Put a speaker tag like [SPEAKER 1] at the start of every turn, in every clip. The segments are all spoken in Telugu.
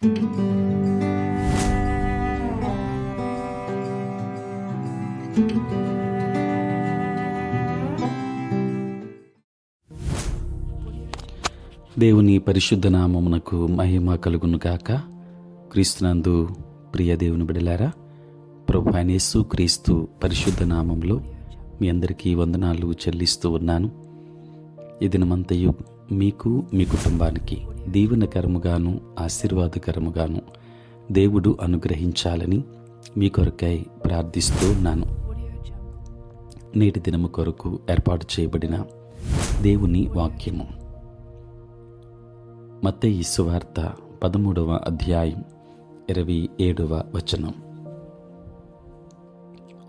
[SPEAKER 1] దేవుని పరిశుద్ధ నామమునకు మహిమ కలుగును గాక. క్రీస్తునందు ప్రియ దేవుని బిడలారా, ప్రభువైన యేసు క్రీస్తు పరిశుద్ధ నామంలో మీ అందరికీ వందనాలు చెల్లిస్తూ ఉన్నాను. ఈ దినమంతయు మీకు మీ కుటుంబానికి దీవెనకరముగాను ఆశీర్వాదకరముగాను దేవుడు అనుగ్రహించాలని మీ కొరకై ప్రార్థిస్తూ ఉన్నాను. నేటి దినము కొరకు ఏర్పాటు చేయబడిన దేవుని వాక్యము మత్తయి సువార్త 13వ అధ్యాయం 27వ వచనం.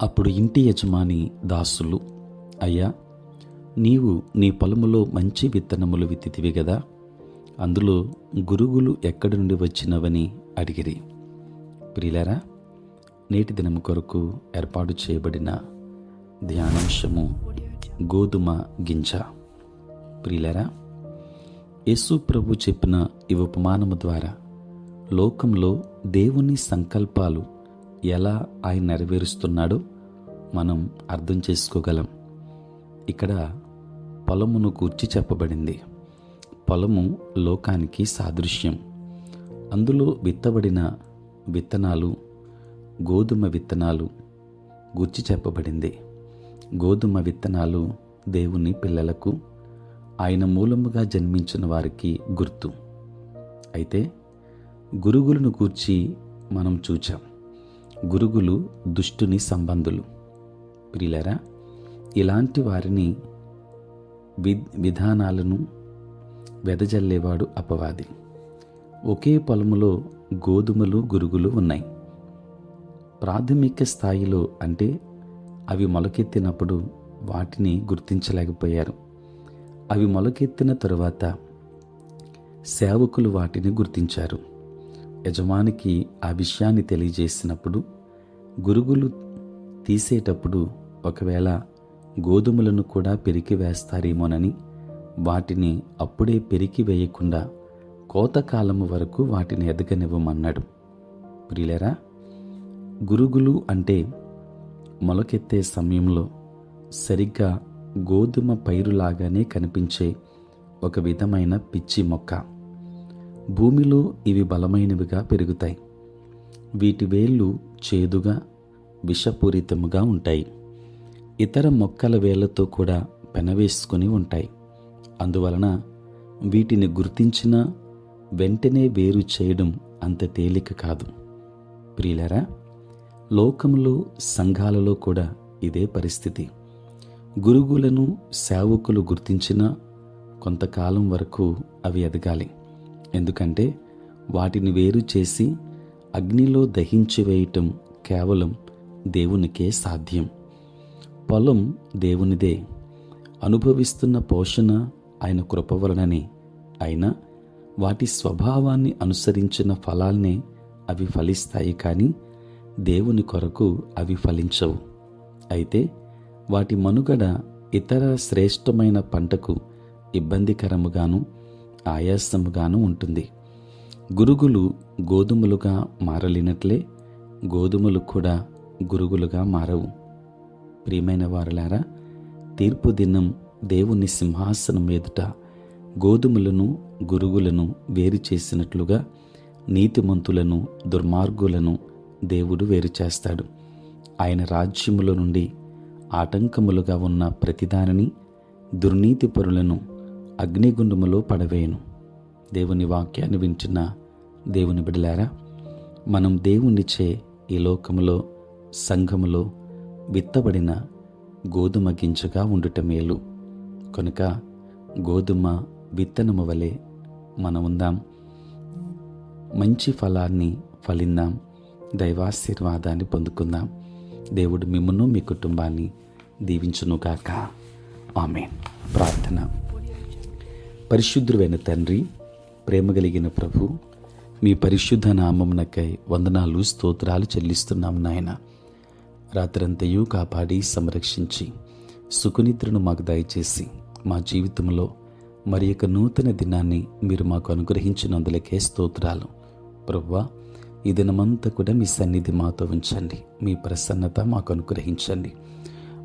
[SPEAKER 1] అప్పుడు ఇంటి యజమాని దాసులు, అయ్యా, నీవు నీ పొలములో మంచి విత్తనములు విత్తితివి గదా, అందులో గురుగులు ఎక్కడి నుండి వచ్చినవని అడిగిరి. ప్రియులారా, నేటి దినము కొరకు ఏర్పాటు చేయబడిన ధ్యానాంశము గోధుమ గింజ. ప్రియులారా, యేసు ప్రభు చెప్పిన ఈ ఉపమానము ద్వారా లోకంలో దేవుని సంకల్పాలు ఎలా ఆయన నెరవేరుస్తున్నాడో మనం అర్థం చేసుకోగలం. ఇక్కడ పొలమును గూర్చి చెప్పబడింది. పొలము లోకానికి సాదృశ్యం. అందులో విత్తబడిన విత్తనాలు గోధుమ విత్తనాలు గూర్చి చెప్పబడింది. గోధుమ విత్తనాలు దేవుని పిల్లలకు, ఆయన మూలముగా జన్మించిన వారికి గుర్తు. అయితే గురుగులను గూర్చి మనం చూచాం. గురుగులు దుష్టుని సంబంధులు. ప్రియులారా, ఇలాంటి వారిని విధానాలను వెదజల్లేవాడు అపవాది. ఒకే పొలములో గోధుమలు గురుగులు ఉన్నాయి. ప్రాథమిక స్థాయిలో అంటే అవి మొలకెత్తినప్పుడు వాటిని గుర్తించలేకపోయారు. అవి మొలకెత్తిన తరువాత సేవకులు వాటిని గుర్తించారు. యజమానికి ఆ విషయాన్ని తెలియజేసినప్పుడు గురుగులు తీసేటప్పుడు ఒకవేళ గోధుమలను కూడా పెరికి వేస్తారేమోనని వాటిని అప్పుడే పెరికి వేయకుండా కోతకాలము వరకు వాటిని ఎదగనివ్వమన్నాడు. ప్రియులారా, గురుగులు అంటే మొలకెత్తే సమయంలో సరిగ్గా గోధుమ పైరులాగానే కనిపించే ఒక విధమైన పిచ్చి మొక్క. భూమిలో ఇవి బలమైనవిగా పెరుగుతాయి. వీటి వేళ్ళు చేదుగా విషపూరితముగా ఉంటాయి. ఇతర మొక్కల వేళ్లతో కూడా పెనవేసుకుని ఉంటాయి. అందువలన వీటిని గుర్తించినా వెంటనే వేరు చేయడం అంత తేలిక కాదు. ప్రియులారా, లోకములో సంఘాలలో కూడా ఇదే పరిస్థితి. గురుగులను సేవకులు గుర్తించినా కొంతకాలం వరకు అవి ఎదగాలి. ఎందుకంటే వాటిని వేరు చేసి అగ్నిలో దహించి వేయటం కేవలం దేవునికే సాధ్యం. పొలం దేవునిదే. అనుభవిస్తున్న పోషణ ఆయన కృప వలననే. అయినా వాటి స్వభావాన్ని అనుసరించిన ఫలాల్నే అవి ఫలిస్తాయి, కానీ దేవుని కొరకు అవి ఫలించవు. అయితే వాటి మనుగడ ఇతర శ్రేష్టమైన పంటకు ఇబ్బందికరముగాను ఆయాసముగాను ఉంటుంది. గురుగులు గోధుమలుగా మారలేనట్లే గోధుమలు కూడా గురుగులుగా మారవు. ప్రియమైన వారలారా, తీర్పు దినం దేవుని సింహాసనం ఎదుట గోధుమలను గురుగులను వేరు చేసినట్లుగా నీతిమంతులను దుర్మార్గులను దేవుడు వేరు చేస్తాడు. ఆయన రాజ్యములో నుండి ఆటంకములుగా ఉన్న ప్రతిదానిని, దుర్నీతి పరులను అగ్నిగుండములో పడవేయను. దేవుని వాక్యాన్ని వింటున్న దేవుని బిడలారా, మనం దేవునిచే ఈ లోకములో సంఘములో విత్తబడిన గోధుమ గింజగా ఉండుట మేలు. కనుక గోధుమ విత్తనము వలె మనం ఉందాం. మంచి ఫలాన్ని ఫలిందాం. దైవాశీర్వాదాన్ని పొందుకుందాం. దేవుడు మిమ్మును మీ కుటుంబాన్ని దీవించునుగాక. ఆమేన్. ప్రార్థన. పరిశుద్ధుడైన తండ్రి, ప్రేమ కలిగిన ప్రభు, మీ పరిశుద్ధ నామమునకై వందనాలు స్తోత్రాలు చెల్లిస్తున్నాం నాయన. రాత్రంతయు కాపాడి సంరక్షించి సుఖనిద్రను మాకు దయచేసి మా జీవితంలో మరి యొక్క నూతన దినాన్ని మీరు మాకు అనుగ్రహించినందులకే స్తోత్రాలు. ప్రభువా, ఈ దినమంతా కూడా మీ సన్నిధి మాతో ఉంచండి. మీ ప్రసన్నత మాకు అనుగ్రహించండి.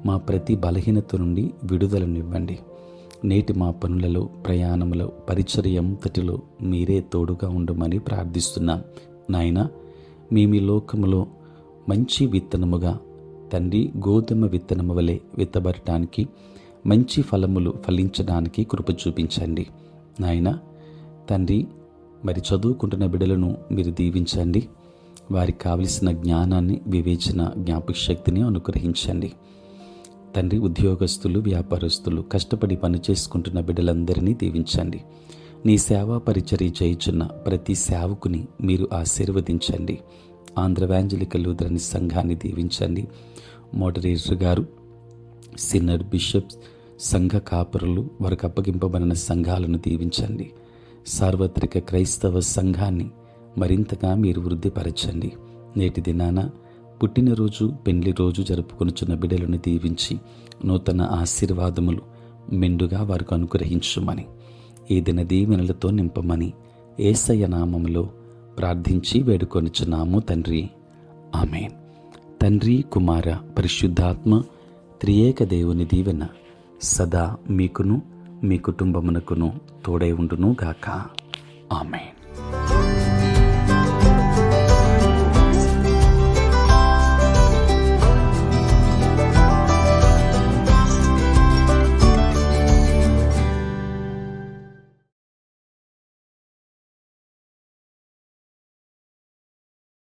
[SPEAKER 1] మా ప్రతి బలహీనత నుండి విడుదలనివ్వండి. నేటి మా పనులలో, ప్రయాణంలో, పరిచర్య అంతటిలో మీరే తోడుగా ఉండమని ప్రార్థిస్తున్నాం. నాయనా, మేము ఈ లోకములో మంచి విత్తనముగా తండ్రి, గోధుమ విత్తనము వలె విత్తబడటానికి, మంచి ఫలములు ఫలించడానికి కృప చూపించండి. నాయనా తండ్రి, మరి చదువుకుంటున్న బిడ్డలను మీరు దీవించండి. వారికి కావలసిన జ్ఞానాన్ని, వివేచన, జ్ఞాపక శక్తిని అనుగ్రహించండి. తండ్రి, ఉద్యోగస్తులు, వ్యాపారస్తులు, కష్టపడి పనిచేసుకుంటున్న బిడ్డలందరినీ దీవించండి. నీ సేవా పరిచర్య చేయుచున్న ప్రతి సేవకుని మీరు ఆశీర్వదించండి. ఆంధ్ర ఎవాంజలికల్ లూథరన్ సంఘాన్ని దీవించండి. మోడరేటర్ గారు, సినడ్, బిషప్స్, సంఘ కాపరులు, వారికి అప్పగింపబడిన సంఘాలను దీవించండి. సార్వత్రిక క్రైస్తవ సంఘాన్ని మరింతగా మీరు వృద్ధిపరచండి. నేటి దినాన పుట్టినరోజు, పెండ్లి రోజు జరుపుకొనుచున్న బిడ్డలను దీవించి నూతన ఆశీర్వాదములు మెండుగా వారికి అనుగ్రహించుమని, ఈ దిన దీవెనలతో నింపమని యేసయ్య నామములో ప్రార్థించి వేడుకొనుచున్నాము తండ్రి. ఆమేన్. తండ్రి, కుమార, పరిశుద్ధాత్మ త్రియేక దేవుని దీవెన సదా మీకును మీ కుటుంబమునకును తోడై ఉండును గాక. ఆమేన్.